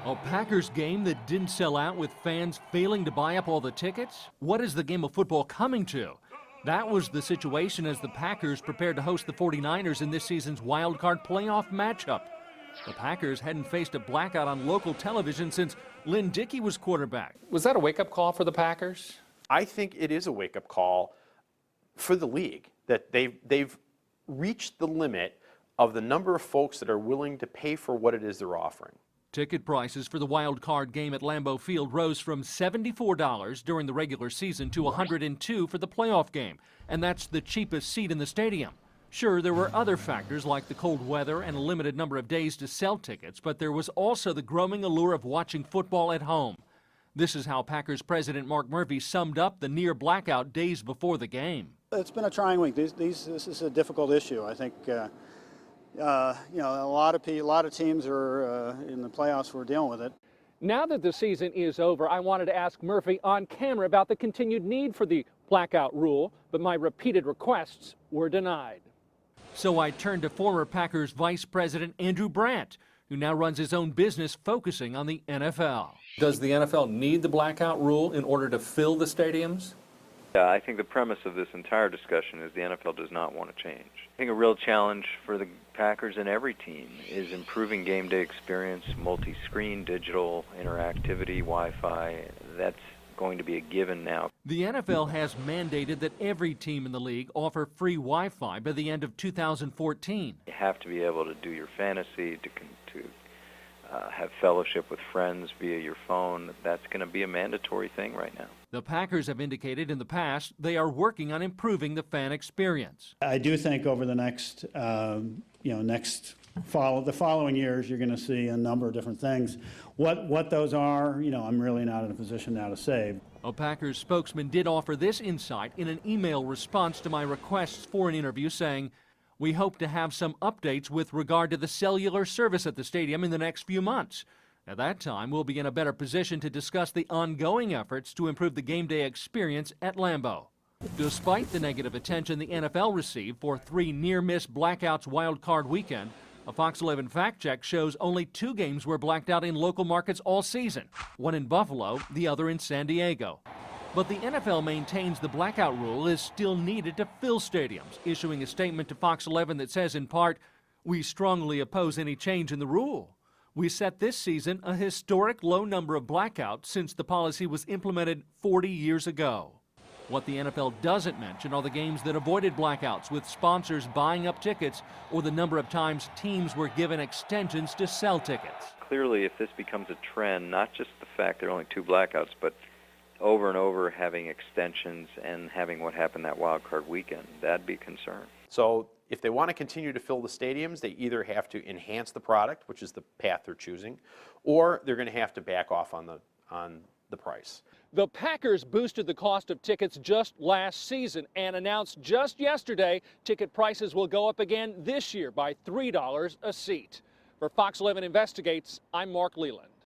A Packers game that didn't sell out with fans failing to buy up all the tickets? What is the game of football coming to? That was the situation as the Packers prepared to host the 49ers in this season's wild card playoff matchup. The Packers hadn't faced a blackout on local television since Lynn Dickey was quarterback. Was that a wake-up call for the Packers? I think it is a wake-up call for the league, that they've reached the limit of the number of folks that are willing to pay for what it is they're offering. Ticket prices for the wild card game at Lambeau Field rose from $74 during the regular season to $102 for the playoff game, and that's the cheapest seat in the stadium. Sure, there were other factors like the cold weather and a limited number of days to sell tickets, but there was also the growing allure of watching football at home. This is how Packers president Mark Murphy summed up the near blackout days before the game. It's been a trying week. This is a difficult issue. I think a lot of teams are in the playoffs who are dealing with it. Now that the season is over, I wanted to ask Murphy on camera about the continued need for the blackout rule, but my repeated requests were denied. So I turned to former Packers Vice President Andrew Brandt, who now runs his own business focusing on the NFL. Does the NFL need the blackout rule in order to fill the stadiums? Yeah, I think the premise of this entire discussion is the NFL does not want to change. I think a real challenge for the Packers and every team is improving game day experience, multi-screen, digital, interactivity, Wi-Fi. That's going to be a given now. The NFL has mandated that every team in the league offer free Wi-Fi by the end of 2014. You have to be able to do your fantasy, to have fellowship with friends via your phone. That's going to be a mandatory thing right now. The Packers have indicated in the past they are working on improving the fan experience. I do think over the next following years, you're going to see a number of different things. What those are, I'm really not in a position now to say. A Packers spokesman did offer this insight in an email response to my requests for an interview, saying, "We hope to have some updates with regard to the cellular service at the stadium in the next few months. At that time, we'll be in a better position to discuss the ongoing efforts to improve the game day experience at Lambeau." Despite the negative attention the NFL received for 3 near-miss blackouts wild card weekend, a Fox 11 fact check shows only 2 games were blacked out in local markets all season, one in Buffalo, the other in San Diego. But the NFL maintains the blackout rule is still needed to fill stadiums, issuing a statement to Fox 11 that says in part, "We strongly oppose any change in the rule. We set this season a historic low number of blackouts since the policy was implemented 40 years ago." What the NFL doesn't mention are the games that avoided blackouts, with sponsors buying up tickets, or the number of times teams were given extensions to sell tickets. Clearly, if this becomes a trend, not just the fact there are only 2 blackouts, but over and over having extensions and having what happened that wild card weekend, that'd be a concern. So if they want to continue to fill the stadiums, they either have to enhance the product, which is the path they're choosing, or they're going to have to back off on the price. The Packers boosted the cost of tickets just last season and announced just yesterday ticket prices will go up again this year by $3 a seat. For Fox 11 Investigates, I'm Mark Leland.